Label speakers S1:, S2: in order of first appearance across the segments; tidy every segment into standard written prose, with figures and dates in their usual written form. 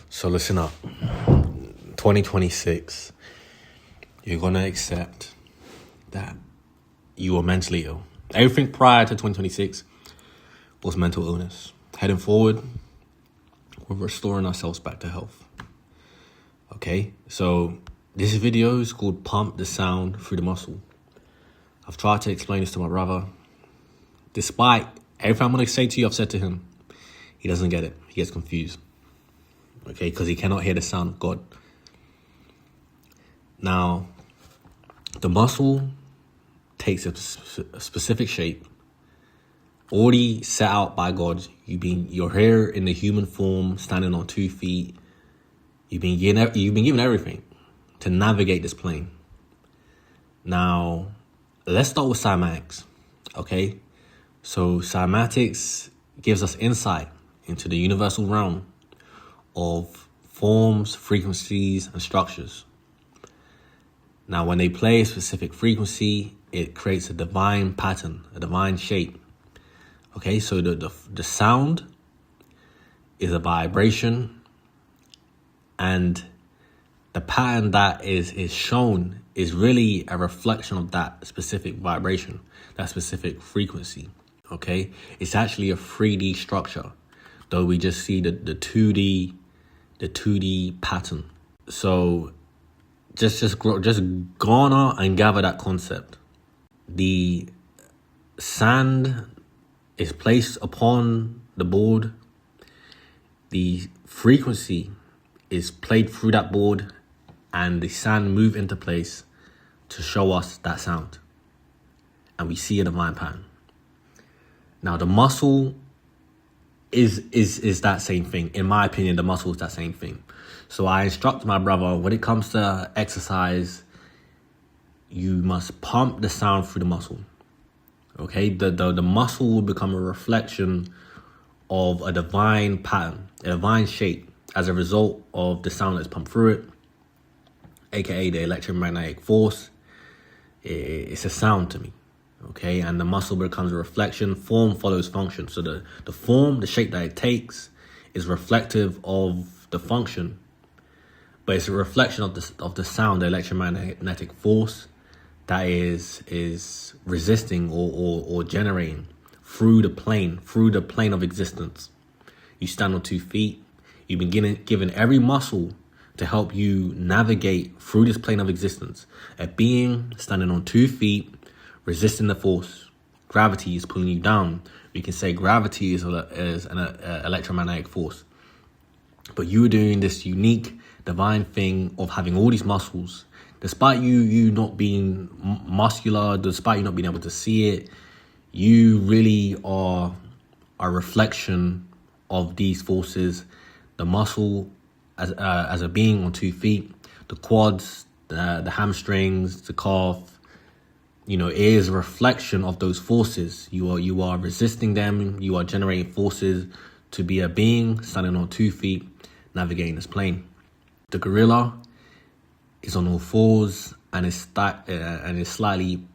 S1: So listen up. 2026, you're going to accept that you are mentally ill. Everything prior to 2026 was mental illness. Heading forward, we're restoring ourselves back to health. Okay? So this video is called Pump the Sound Through the Muscle. I've tried to explain this to my brother. Despite everything I'm going to say to you, I've said to him, he doesn't get it. He gets confused. Okay? Because he cannot hear the sound of God. Now, the muscle takes a specific shape, already set out by God. You're here in the human form, standing on 2 feet. You've been given everything to navigate this plane. Now, let's start with cymatics. Okay, so cymatics gives us insight into the universal realm of forms, frequencies, and structures. Now, when they play a specific frequency, it creates a divine pattern, a divine shape. Okay, so the sound is a vibration, and the pattern that is shown is really a reflection of that specific vibration, that specific frequency. Okay, it's actually a 3D structure, though we just see the 2D pattern. So just garner and gather that concept. The sand is placed upon the board. The frequency is played through that board, and the sand move into place to show us that sound. And we see a divine pattern. Now, the muscle is that same thing. In my opinion, the muscle is that same thing. So I instruct my brother, when it comes to exercise, you must pump the sound through the muscle. Okay, the muscle will become a reflection of a divine pattern, a divine shape, as a result of the sound that's pumped through it, aka the electromagnetic force. It's a sound to me. Okay, and the muscle becomes a reflection. Form follows function. So the form, the shape that it takes, is reflective of the function, but it's a reflection of the sound, the electromagnetic force that is resisting or generating through the plane of existence. You stand on 2 feet. You've been given every muscle to help you navigate through this plane of existence. A being standing on 2 feet, resisting the force. Gravity is pulling you down. We can say gravity is an electromagnetic force. But you're doing this unique divine thing of having all these muscles. Despite you not being muscular, despite you not being able to see it, you really are a reflection of these forces. The muscle as a being on 2 feet, the quads, the hamstrings, the calf, is a reflection of those forces. You are resisting them. You are generating forces to be a being standing on 2 feet, navigating this plane. The gorilla is on all fours and is slightly,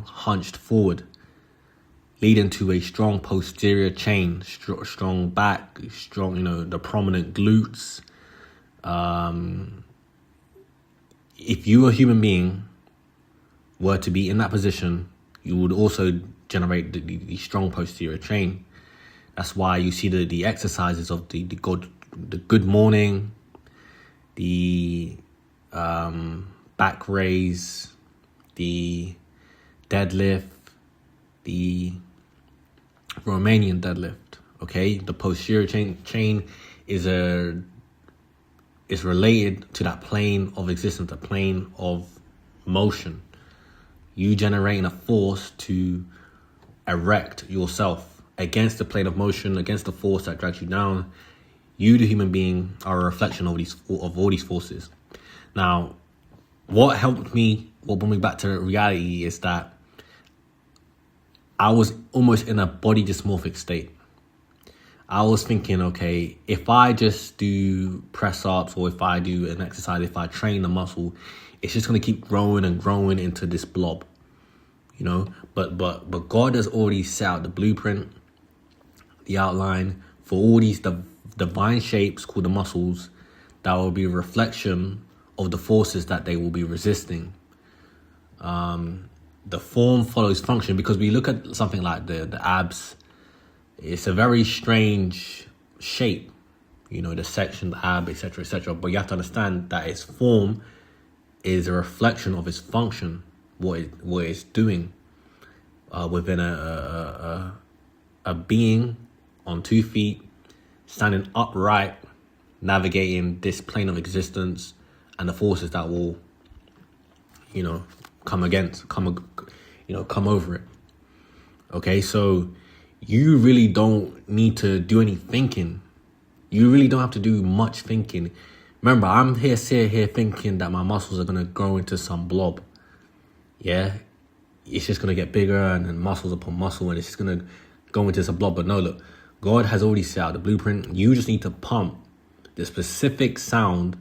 S1: hunched forward, leading to a strong posterior chain, strong back, strong, the prominent glutes. If you, a human being, were to be in that position, you would also generate the strong posterior chain. That's why you see the exercises of the good morning, the back raise, the deadlift, the Romanian deadlift. Okay, the posterior chain is related to that plane of existence, a plane of motion. You generating a force to erect yourself against the plane of motion, against the force that drags you down. You, the human being, are a reflection of all these forces. Now, what brought me back to reality is that I was almost in a body dysmorphic state. I was thinking, okay, if I just do press ups, or if I do an exercise, if I train the muscle, it's just going to keep growing and growing into this blob, But God has already set out the blueprint, the outline for all these divine shapes called the muscles that will be a reflection of the forces that they will be resisting. The form follows function, because we look at something like the abs. It's a very strange shape, the section, the ab, etc., etc. But you have to understand that its form is a reflection of its function, what it's doing within a being on 2 feet, standing upright, navigating this plane of existence, and the forces that will, come over it. Okay, so you really don't need to do any thinking. You really don't have to do much thinking. Remember, I'm sitting here thinking that my muscles are gonna grow into some blob. Yeah, it's just gonna get bigger, and then muscles upon muscle, and it's just gonna go into some blob. But no, look, God has already set out the blueprint. You just need to pump the specific sound,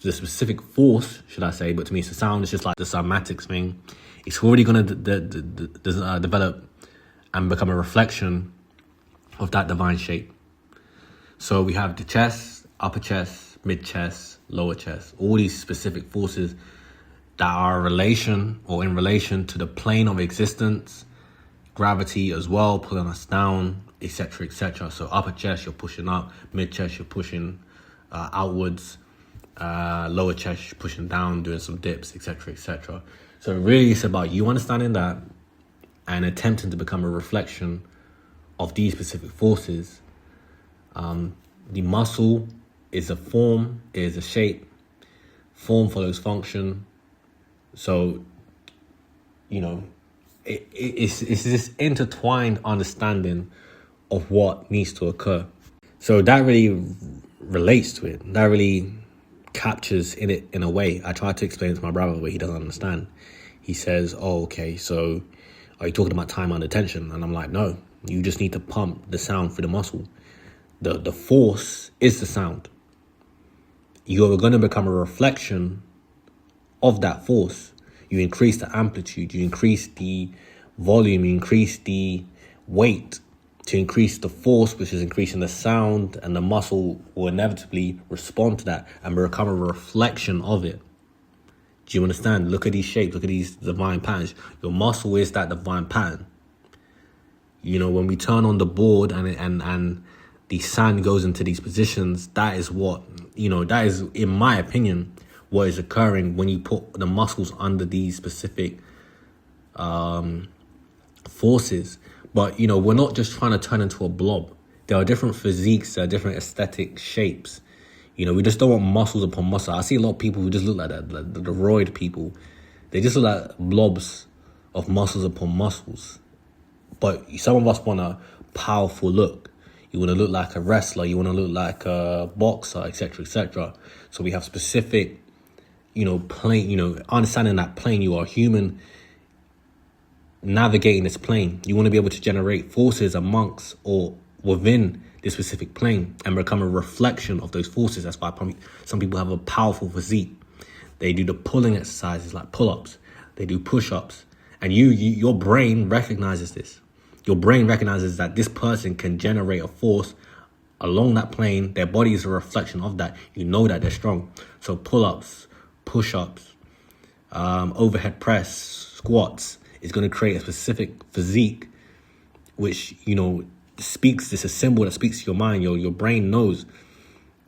S1: the specific force, should I say? But to me, it's the sound. It's just like the cymatics thing. It's already gonna develop and become a reflection of that divine shape. So we have the chest, upper chest, mid chest, lower chest, all these specific forces that are in relation to the plane of existence, gravity as well, pulling us down, etc., etc. So upper chest, you're pushing up, mid chest, you're pushing outwards, lower chest, you're pushing down, doing some dips, etc., etc. So really it's about you understanding that and attempting to become a reflection of these specific forces. The muscle is a form, is a shape. Form follows function. So, it's this intertwined understanding of what needs to occur. So that really relates to it. That really captures it in a way. I tried to explain it to my brother, but he doesn't understand. He says, oh, okay, so are you talking about time under tension? And I'm like, no, you just need to pump the sound through the muscle. The force is the sound. You're going to become a reflection of that force. You increase the amplitude, you increase the volume, you increase the weight to increase the force, which is increasing the sound, and the muscle will inevitably respond to that and become a reflection of it. Do you understand? Look at these shapes, look at these divine patterns. Your muscle is that divine pattern. When we turn on the board and the sand goes into these positions, that is what, that is, in my opinion, what is occurring when you put the muscles under these specific forces. But, we're not just trying to turn into a blob. There are different physiques, there are different aesthetic shapes. We just don't want muscles upon muscle. I see a lot of people who just look like that, like the roid people. They just look like blobs of muscles upon muscles. But some of us want a powerful look. You want to look like a wrestler. You want to look like a boxer, etc., etc. So we have specific, plane, understanding that plane. You are human navigating this plane. You want to be able to generate forces amongst or within this specific plane and become a reflection of those forces. That's why some people have a powerful physique. They do the pulling exercises like pull-ups. They do push-ups. And your brain recognizes this. Your brain recognizes that this person can generate a force along that plane. Their body is a reflection of that. You know that they're strong. So pull-ups, push-ups, overhead press, squats is going to create a specific physique, which, speaks. It's a symbol that speaks to your mind. Your brain knows.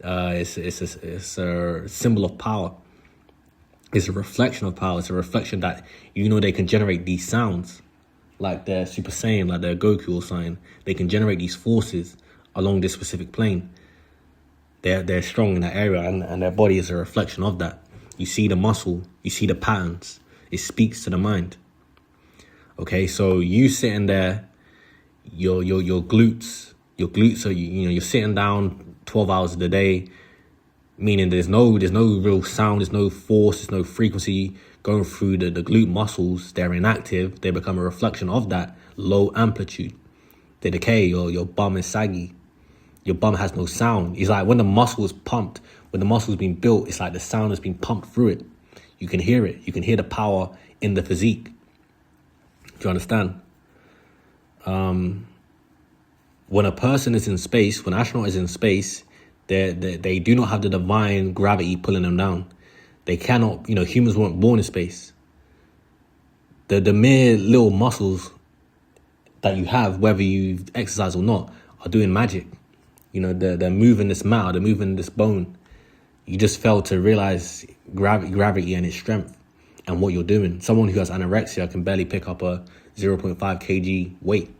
S1: It's a symbol of power. It's a reflection of power. It's a reflection that, they can generate these sounds. Like they're Super Saiyan, like they're Goku or something. They can generate these forces along this specific plane. They're strong in that area, and their body is a reflection of that. You see the muscle, you see the patterns. It speaks to the mind. Okay, so you sitting there, your glutes are, you're sitting down 12 hours a day, meaning there's no real sound, there's no force, there's no frequency going through the glute muscles. They're inactive. They become a reflection of that low amplitude. They decay. Your bum is saggy. Your bum has no sound. It's like when the muscle is pumped, when the muscle is being built, it's like the sound is being pumped through it. You can hear it. You can hear the power in the physique. Do you understand? When a person is in space, when an astronaut is in space, They do not have the divine gravity pulling them down. They cannot, humans weren't born in space. The mere little muscles that you have, whether you exercise or not, are doing magic. They're moving this matter, they're moving this bone. You just fail to realize gravity and its strength and what you're doing. Someone who has anorexia can barely pick up a 0.5 kg weight.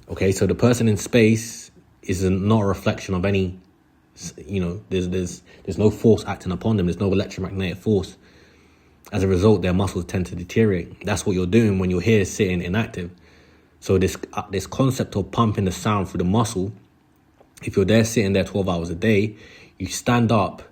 S1: Okay, so the person in space is not a reflection of any, there's no force acting upon them. There's no electromagnetic force. As a result, their muscles tend to deteriorate. That's what you're doing when you're here sitting inactive. So this concept of pumping the sound through the muscle, if you're there sitting there 12 hours a day, you stand up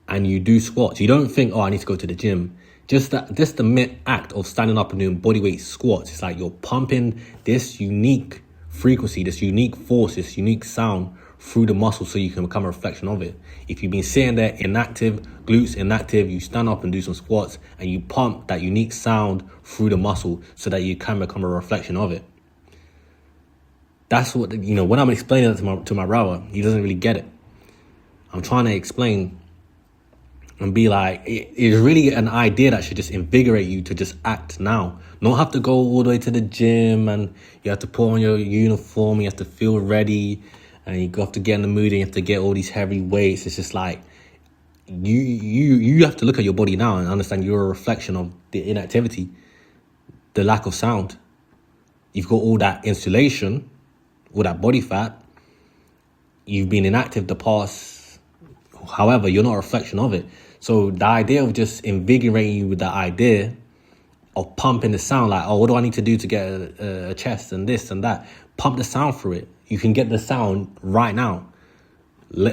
S1: and you do squats. You don't think, I need to go to the gym. Just the mere act of standing up and doing bodyweight squats, it's like you're pumping this unique frequency, this unique force, this unique sound through the muscle so you can become a reflection of it. If you've been sitting there inactive, glutes inactive, you stand up and do some squats and you pump that unique sound through the muscle so that you can become a reflection of it. That's what, when I'm explaining it to my brother, he doesn't really get it. I'm trying to explain and be like, it's really an idea that should just invigorate you to just act now. Not have to go all the way to the gym and you have to put on your uniform, you have to feel ready and you have to get in the mood and you have to get all these heavy weights. It's just like, you have to look at your body now and understand you're a reflection of the inactivity, the lack of sound. You've got all that insulation, all that body fat. You've been inactive the past, however, you're not a reflection of it. So the idea of just invigorating you with that idea of pumping the sound, like, what do I need to do to get a chest and this and that? Pump the sound through it. You can get the sound right now. Go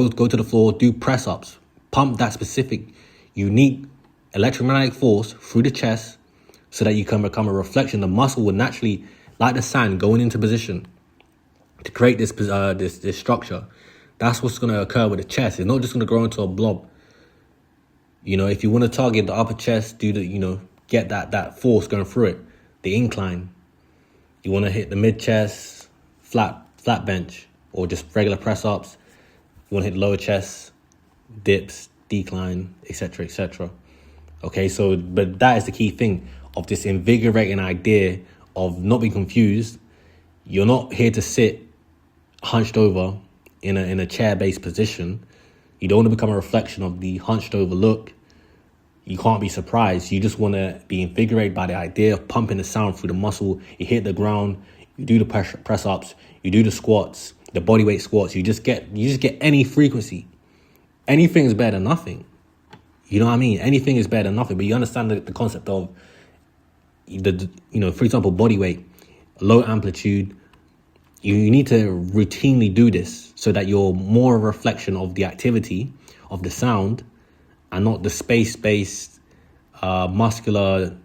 S1: to the floor, do press ups, pump that specific, unique electromagnetic force through the chest so that you can become a reflection. The muscle will naturally, like the sand, going into position to create this structure. That's what's going to occur with the chest. It's not just going to grow into a blob. If you want to target the upper chest, get that force going through it, the incline. You want to hit the mid chest, flat bench, or just regular press ups. You want to hit the lower chest, dips, decline, etc., etc. Okay, but that is the key thing of this invigorating idea of not being confused. You're not here to sit hunched over in a chair-based position. You don't want to become a reflection of the hunched over look. You can't be surprised. You just want to be invigorated by the idea of pumping the sound through the muscle. You hit the ground, you do the press ups, you do the squats, the bodyweight squats. You just get any frequency. Anything is better than nothing. You know what I mean? Anything is better than nothing. But you understand the concept of for example, body weight, low amplitude. You need to routinely do this so that you're more a reflection of the activity of the sound and not the space-based muscular,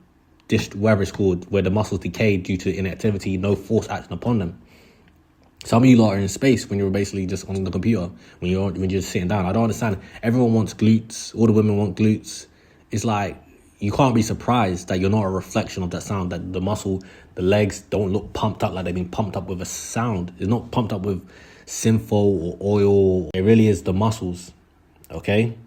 S1: whatever it's called, where the muscles decay due to inactivity, no force acting upon them. Some of you lot are in space when you're basically just on the computer, when you're just sitting down. I don't understand. Everyone wants glutes. All the women want glutes. It's like, you can't be surprised that you're not a reflection of that sound, that the muscle, the legs don't look pumped up like they've been pumped up with a sound. It's not pumped up with Synthol or oil. It really is the muscles. Okay?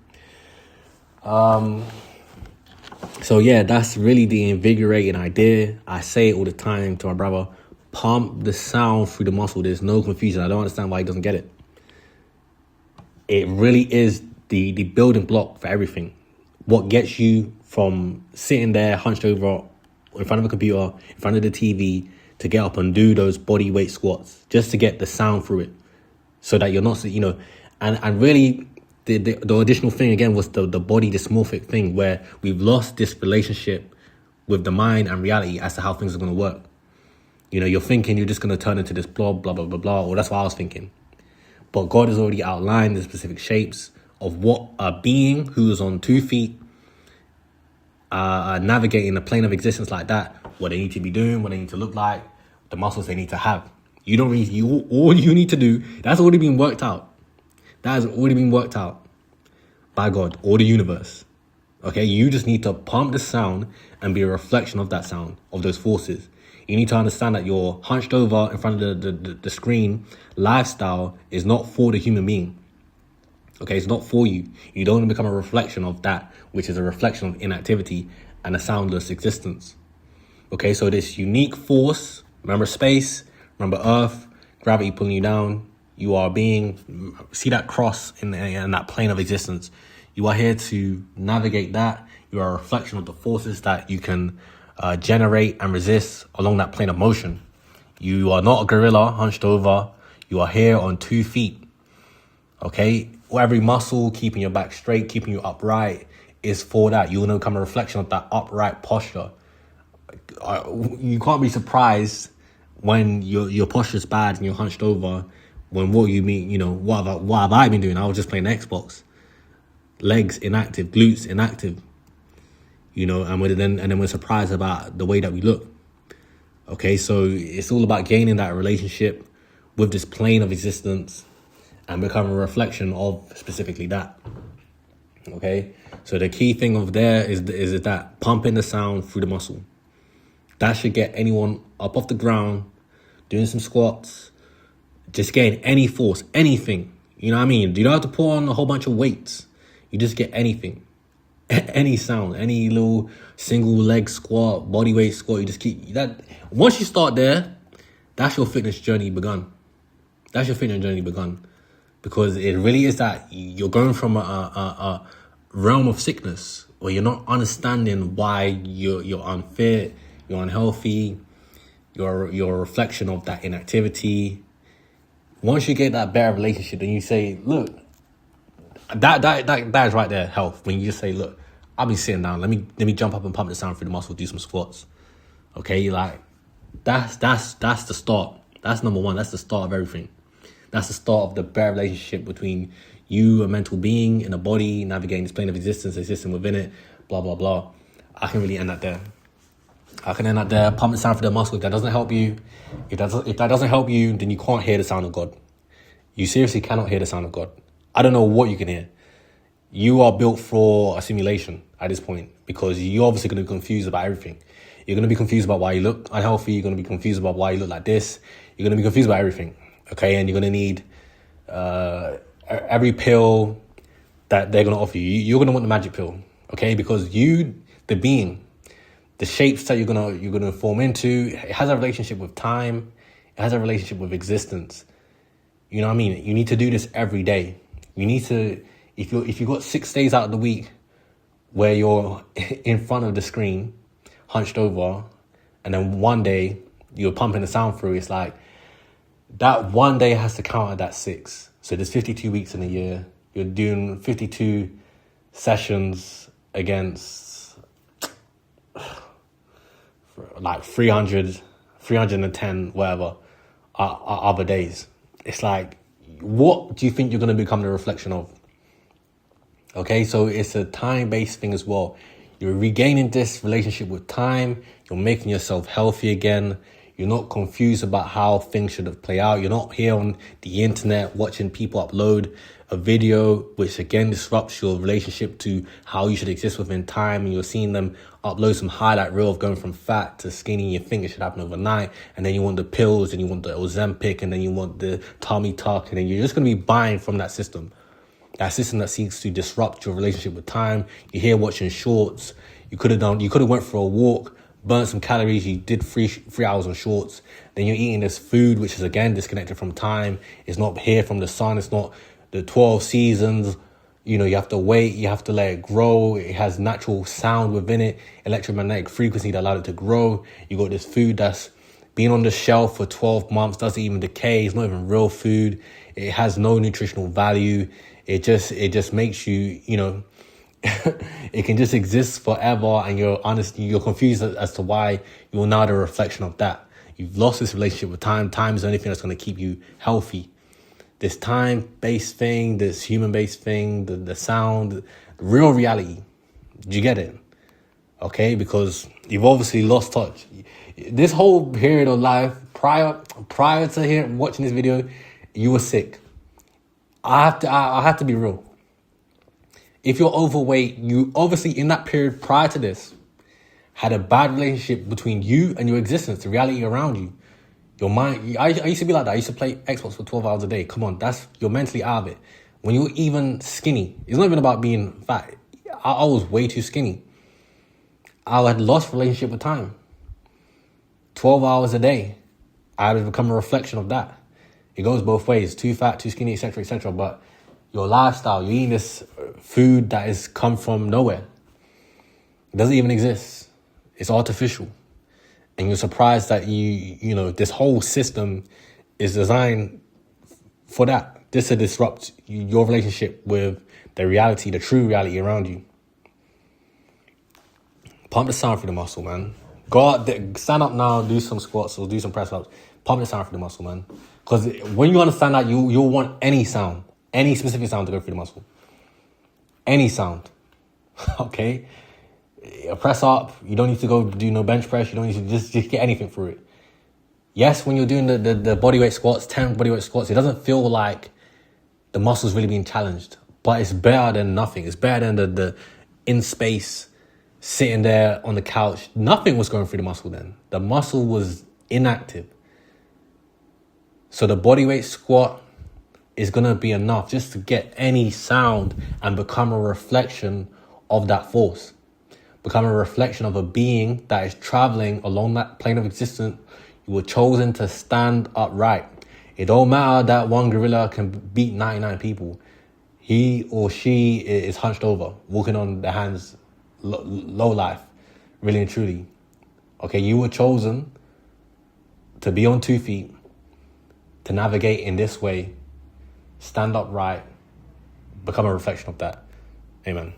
S1: So yeah, that's really the invigorating idea. I say it all the time to my brother, pump the sound through the muscle. There's no confusion. I don't understand why he doesn't get it. It really is the building block for everything. What gets you from sitting there hunched over in front of a computer, in front of the TV, to get up and do those body weight squats, just to get the sound through it, so that you're not, and really the additional thing again was the body dysmorphic thing, where we've lost this relationship with the mind and reality as to how things are going to work. You're thinking you're just going to turn into this blob, blah, blah, blah, blah, or that's what I was thinking. But God has already outlined the specific shapes of what a being who is on 2 feet, navigating the plane of existence like that, what they need to be doing, what they need to look like, the muscles they need to have. All you need to do, that's already been worked out. That has already been worked out by God or the universe. Okay, you just need to pump the sound and be a reflection of that sound, of those forces. You need to understand that your hunched over in front of the screen lifestyle is not for the human being. Okay, it's not for you. You don't want to become a reflection of that, which is a reflection of inactivity and a soundless existence. Okay, so this unique force, remember space, remember earth, gravity pulling you down. You are being, see that cross in that plane of existence. You are here to navigate that. You are a reflection of the forces that you can generate and resist along that plane of motion. You are not a gorilla hunched over. You are here on 2 feet. Okay, every muscle keeping your back straight, keeping you upright is for that. You want to become a reflection of that upright posture. You can't be surprised when your posture's bad and you're hunched over. When what you mean, what have I been doing? I was just playing Xbox. Legs inactive, glutes inactive. And then we're surprised about the way that we look. Okay, so it's all about gaining that relationship with this plane of existence and become a reflection of specifically that. Okay, so the key thing of there is that pumping the sound through the muscle. That should get anyone up off the ground, doing some squats, just getting any force, anything. You know what I mean? You don't have to put on a whole bunch of weights. You just get anything, any sound, any little single leg squat, body weight squat. You just keep that. Once you start there, that's your fitness journey begun. That's your fitness journey begun. Because it really is that you're going from a realm of sickness where you're not understanding why you're unfit, you're unhealthy, you're a reflection of that inactivity. Once you get that better relationship, then you say, look, that is right there, health. When you just say, look, I'll be sitting down. Let me jump up and pump the sound through the muscle, do some squats. Okay, like that's the start. That's number one. That's the start of everything. That's the start of the better relationship between you, a mental being, and a body, navigating this plane of existence, existing within it, blah, blah, blah. I can really end that there. Pump the sound through the muscle. If that doesn't help you, if that doesn't help you, then you can't hear the sound of God. You seriously cannot hear the sound of God. I don't know what you can hear. You are built for a simulation at this point because you're obviously going to be confused about everything. You're going to be confused about why you look unhealthy. You're going to be confused about why you look like this. You're going to be confused about everything. Okay, and you're going to need every pill that they're going to offer you. You're going to want the magic pill, okay? Because you, the being, the shapes that you're gonna form into, it has a relationship with time. It has a relationship with existence. You know what I mean? You need to do this every day. You need to, if you got 6 days out of the week where you're in front of the screen, hunched over, and then one day you're pumping the sound through, it's like, that one day has to count at that 6. So there's 52 weeks in a year. You're doing 52 sessions against like 310, whatever, other days. It's like, what do you think you're going to become the reflection of? Okay, so it's a time-based thing as well. You're regaining this relationship with time. You're making yourself healthy again. You're not confused about how things should have played out. You're not here on the internet watching people upload a video, which again disrupts your relationship to how you should exist within time. And you're seeing them upload some highlight reel of going from fat to skinny. You think it should happen overnight. And then you want the pills and you want the Ozempic and then you want the tummy tuck. And then you're just going to be buying from that system. That system that seeks to disrupt your relationship with time. You're here watching shorts. You could have went for a walk, burn some calories. You did three hours on shorts. Then you're eating this food, which is again disconnected from time. It's not here from the sun. It's not the 12 seasons. You have to wait. You have to let it grow. It has natural sound within it, electromagnetic frequency that allowed it to grow. You got this food that's been on the shelf for 12 months, doesn't even decay. It's not even real food. It has no nutritional value. It just makes you, it can just exist forever, and you're confused as to why you're now the reflection of that. You've lost this relationship with time. Time is the only thing that's going to keep you healthy. This time-based thing, this human-based thing, the sound, the real reality. Do you get it? Okay, because you've obviously lost touch. This whole period of life, prior to watching this video, you were sick. I have to be real. If you're overweight, you obviously in that period prior to this had a bad relationship between you and your existence, the reality around you. Your mind, I used to be like that. I used to play Xbox for 12 hours a day. Come on, you're mentally out of it. When you're even skinny, it's not even about being fat. I was way too skinny. I had lost relationship with time. 12 hours a day. I had become a reflection of that. It goes both ways. Too fat, too skinny, etc., etc. But your lifestyle, you're eating this food that has come from nowhere. It doesn't even exist. It's artificial. And you're surprised that this whole system is designed for that. Just to disrupt your relationship with the reality, the true reality around you. Pump the sound through the muscle, man. Go out there, stand up now, do some squats or do some press ups. Pump the sound through the muscle, man. Because when you understand that, you'll want any sound, any specific sound to go through the muscle. Any sound. Okay? A press up, you don't need to go do no bench press. You don't need to just get anything through it. Yes, when you're doing the bodyweight squats, 10 bodyweight squats, it doesn't feel like the muscle's really being challenged. But it's better than nothing. It's better than the in space, sitting there on the couch. Nothing was going through the muscle then. The muscle was inactive. So the bodyweight squat is going to be enough just to get any sound and become a reflection of that force. Become a reflection of a being that is traveling along that plane of existence. You were chosen to stand upright. It don't matter that one gorilla can beat 99 people. He or she is hunched over, walking on their hands, low life, really and truly. Okay, you were chosen to be on 2 feet, to navigate in this way, stand upright, become a reflection of that. Amen.